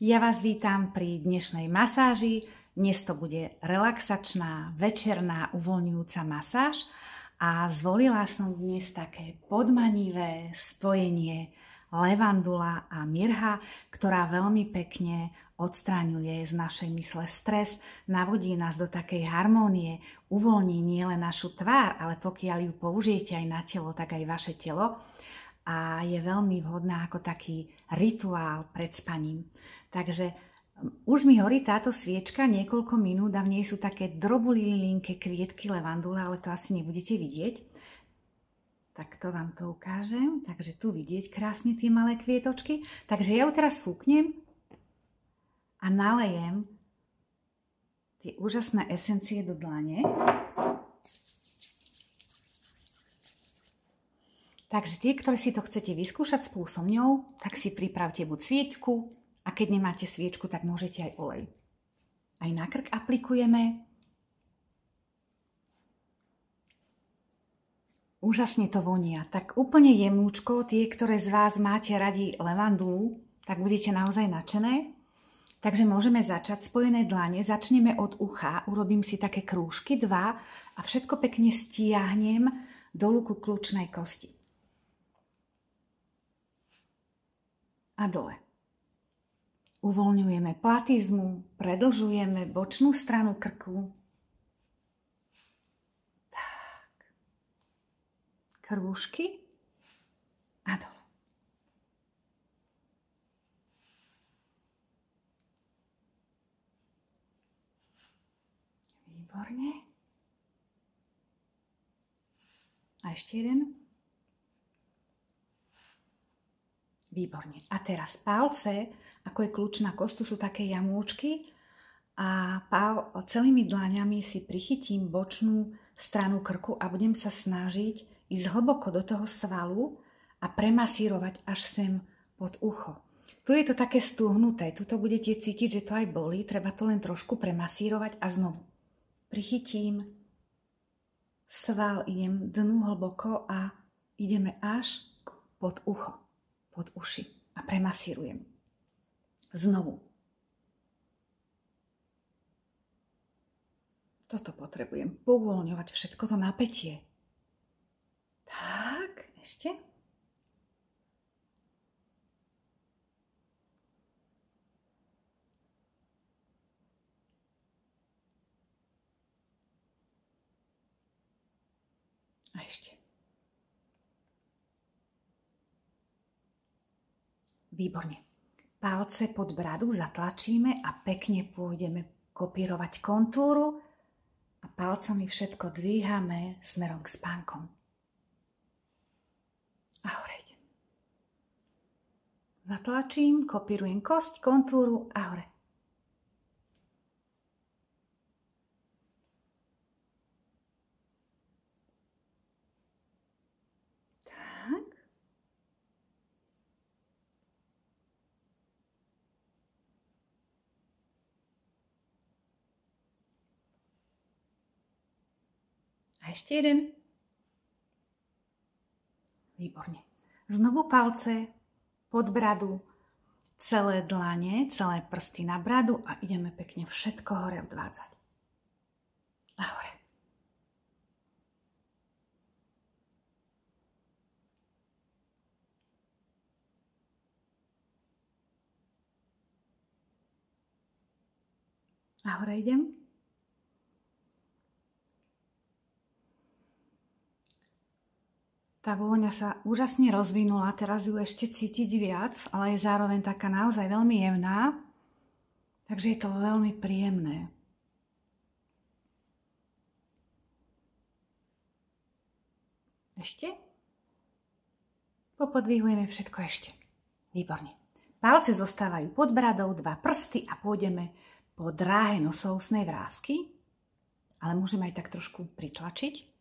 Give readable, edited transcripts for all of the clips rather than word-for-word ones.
Ja vás vítam pri dnešnej masáži. Dnes to bude relaxačná, večerná, uvoľňujúca masáž a zvolila som dnes také podmanivé spojenie levandula a mirha, ktorá veľmi pekne odstraňuje z našej mysle stres, navodí nás do takej harmónie, uvoľní nielen našu tvár, ale pokiaľ ju použijete aj na telo, tak aj vaše telo. A je veľmi vhodná ako taký rituál pred spaním. Takže už mi horí táto sviečka niekoľko minút a v nej sú také drobulilinké kvietky levandule, ale to asi nebudete vidieť. Tak to vám to ukážem. Takže tu vidieť krásne tie malé kvietočky. Takže ja ju teraz fúknem a nalejem tie úžasné esencie do dlane. Takže tie, ktoré si to chcete vyskúšať spolu so mňou, tak si pripravte buď sviečku, a keď nemáte sviečku, tak môžete aj olej. Aj na krk aplikujeme. Úžasne to vonia. Tak úplne jemnúčko, tie, ktoré z vás máte radi levandulu, tak budete naozaj nadšené. Takže môžeme začať spojené dlane. Začneme od ucha, urobím si také krúžky, 2 a všetko pekne stiahnem dolu ku kľúčnej kosti. A dole. Uvoľňujeme platizmu, predlžujeme bočnú stranu krku. Tak. Krúžky a dole. Výborne. A ešte jeden. Výborne. A teraz palce, ako je kľúčna kostu, sú také jamúčky a celými dlaňami si prichytím bočnú stranu krku a budem sa snažiť ísť hlboko do toho svalu a premasírovať až sem pod ucho. Tu je to také stúhnuté, tuto budete cítiť, že to aj bolí, treba to len trošku premasírovať a znovu prichytím sval, idem dnu hlboko a ideme až pod ucho, pod uši a premasírujem. Znovu. Toto potrebujem pouvoľňovať všetko to napätie. Tak, ešte. A ešte. Výborne. Palce pod bradu zatlačíme a pekne pôjdeme kopírovať kontúru a palcami všetko dvíhame smerom k spánkom. A hore idem. Zatlačím, kopírujem kosť, kontúru a hore. A ešte jeden. Výborne. Znovu palce pod bradu, celé dlane, celé prsty na bradu a ideme pekne všetko hore odvádzať. A hore. A hore idem. Tá vôňa sa úžasne rozvinula, teraz ju ešte cítiť viac, ale je zároveň taká naozaj veľmi jemná, takže je to veľmi príjemné. Ešte? Popodvihujeme všetko ešte. Výborne. Palce zostávajú pod bradou, 2 prsty a pôjdeme po dráhe nosousnej vrásky, ale môžeme aj tak trošku pritlačiť.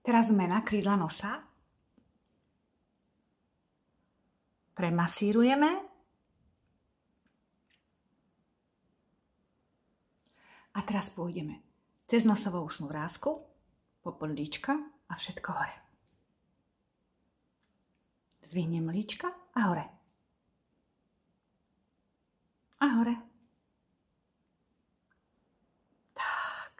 Teraz zmena krídla nosa. Premasírujeme A teraz pôjdeme cez nosovú ústnu vrásku, po podlíčka a všetko hore. Zdvihnem líčka a hore. A hore. Tak.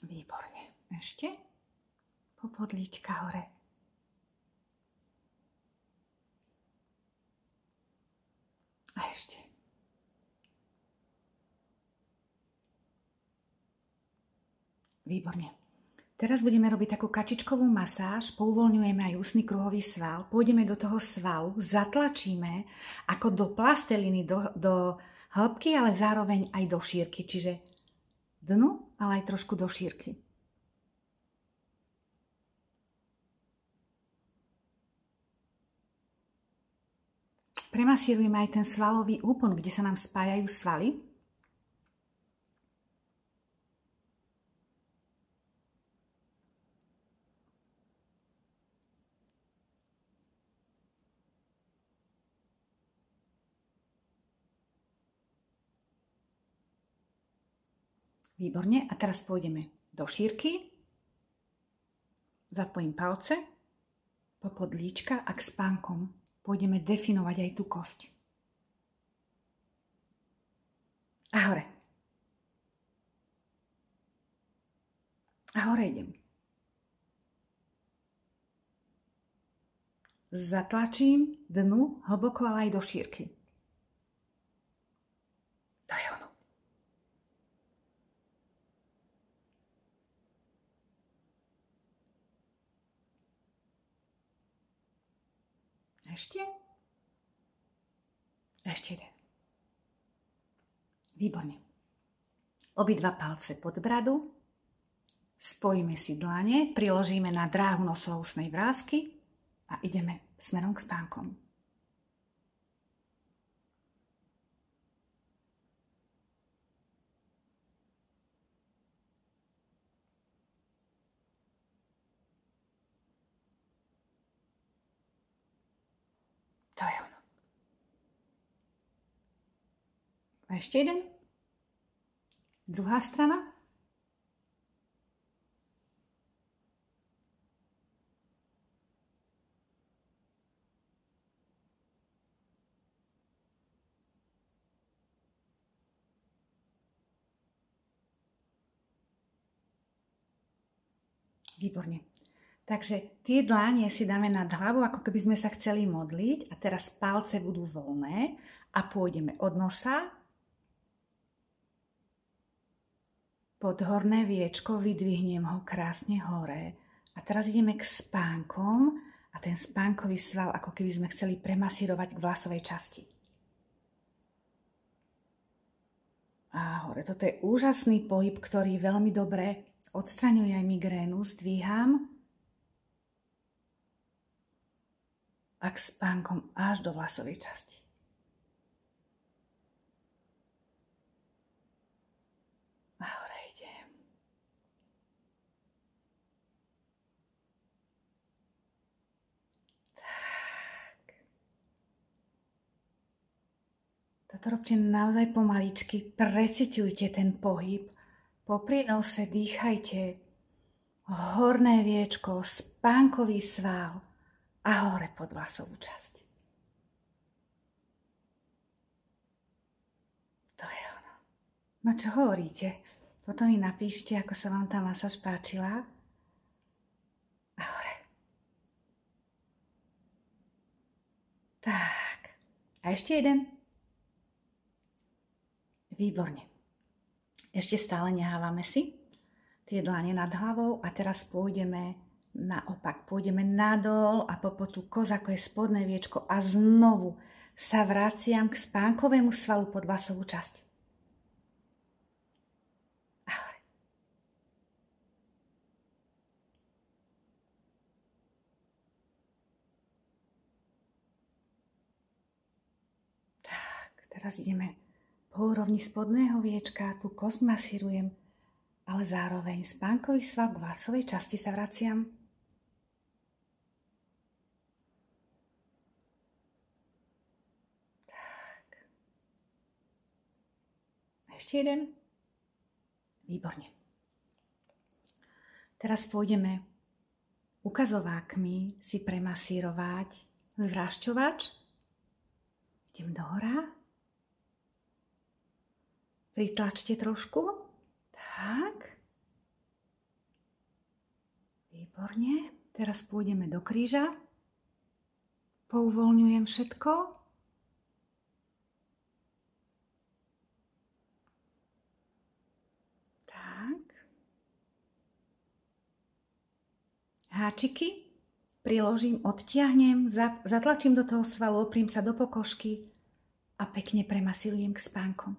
Výborne. Ešte. Po podlíčka hore. A ešte. Výborne. Teraz budeme robiť takú kačičkovú masáž, pouvoľňujeme aj ústny kruhový sval, pôjdeme do toho svalu, zatlačíme ako do plasteliny, do hĺbky, ale zároveň aj do šírky, čiže dnu, ale aj trošku do šírky. Premasírujeme aj ten svalový úpon, kde sa nám spájajú svaly. Výborne. A teraz pôjdeme do šírky. Zapojím palce po podlíčka a k spánkom pôjdeme definovať aj tú kosť. A hore. A hore idem. Zatlačím dnu hlboko, ale aj do šírky. To je ono. Ešte? Ešte jeden. Výborne. Obidva palce pod bradu. Spojíme si dlane, priložíme na dráhu nosovo-ústnej vrásky a ideme smerom k spánkom. To je ono. A ešte jeden. Druhá strana. Výborne. Takže tie dlánie si dáme nad hlavu, ako keby sme sa chceli modliť. A teraz palce budú voľné a pôjdeme od nosa pod horné viečko, vydvihnem ho krásne hore. A teraz ideme k spánkom a ten spánkový sval, ako keby sme chceli premasírovať k vlasovej časti. A hore, toto je úžasný pohyb, ktorý veľmi dobre odstraňuje aj migrénu. Zdvíham a k spánkom až do vlasovej časti. A hore idem. Tak. Toto robte naozaj pomaličky. Preciťujte ten pohyb. Popri nose dýchajte. Horné viečko, spánkový sval a hore pod vlasovú časť. To je ono. No čo hovoríte? Potom mi napíšte, ako sa vám tá masáž páčila. A hore. Tak. A ešte jeden. Výborne. Ešte stále nehávame si tie dlane nad hlavou a teraz pôjdeme naopak. Pôjdeme nadol a po tú koz, ako je spodné viečko a znovu sa vraciam k spánkovému svalu pod vlasovú časť. Ahoj. Tak, teraz ideme po úrovni spodného viečka, tú kosť masírujem, ale zároveň spánkový sval k vlasovej časti sa vraciam. Tak. Ešte jeden. Výborne. Teraz pôjdeme ukazovákmi si premasírovať zvrášťovač. Idem dohora. Pritlačte trošku. Tak. Výborne. Teraz pôjdeme do kríža. Pouvoľňujem všetko. Tak. Háčiky priložím, odtiahnem, zatlačím do toho svalu, oprím sa do pokožky a pekne premasírujem k spánkom.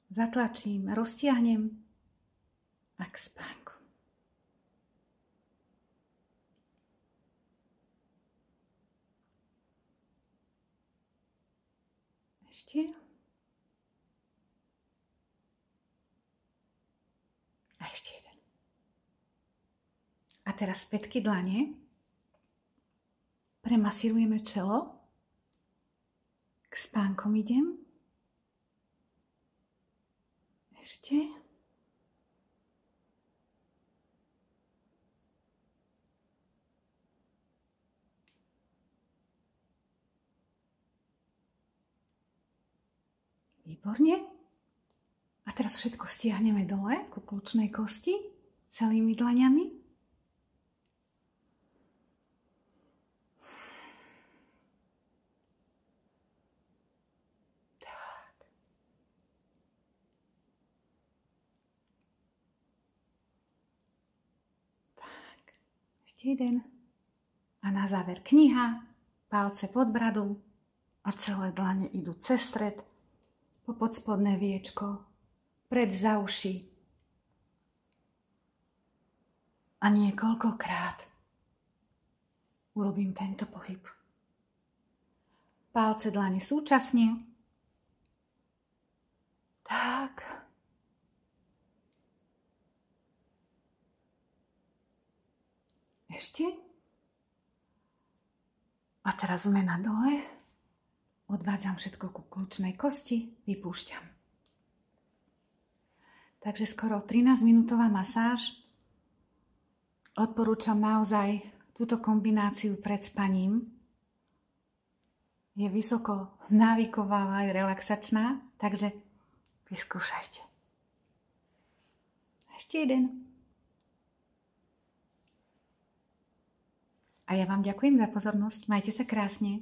Zatlačím, roztiahnem a k spánku. Ešte. A ešte jeden. A teraz spätky dlane. Premasírujeme čelo. K spánkom idem. Ešte. Výborne. A teraz všetko stiahneme dole ku kľúčnej kosti celými dlaňami. Jeden. A na záver kniha, palce pod bradu a celé dlane idú cez stred, po podspodné viečko, pred za uši. A niekoľkokrát urobím tento pohyb. Palce dlane súčasne. Tak. Ešte. A teraz zmena dole. Odvádzam všetko ku kľúčnej kosti, vypúšťam. Takže skoro 13-minútová masáž. Odporúčam naozaj túto kombináciu pred spaním. Je vysoko návyková aj relaxačná, takže vyskúšajte. Ešte jeden. A ja vám ďakujem za pozornosť. Majte sa krásne.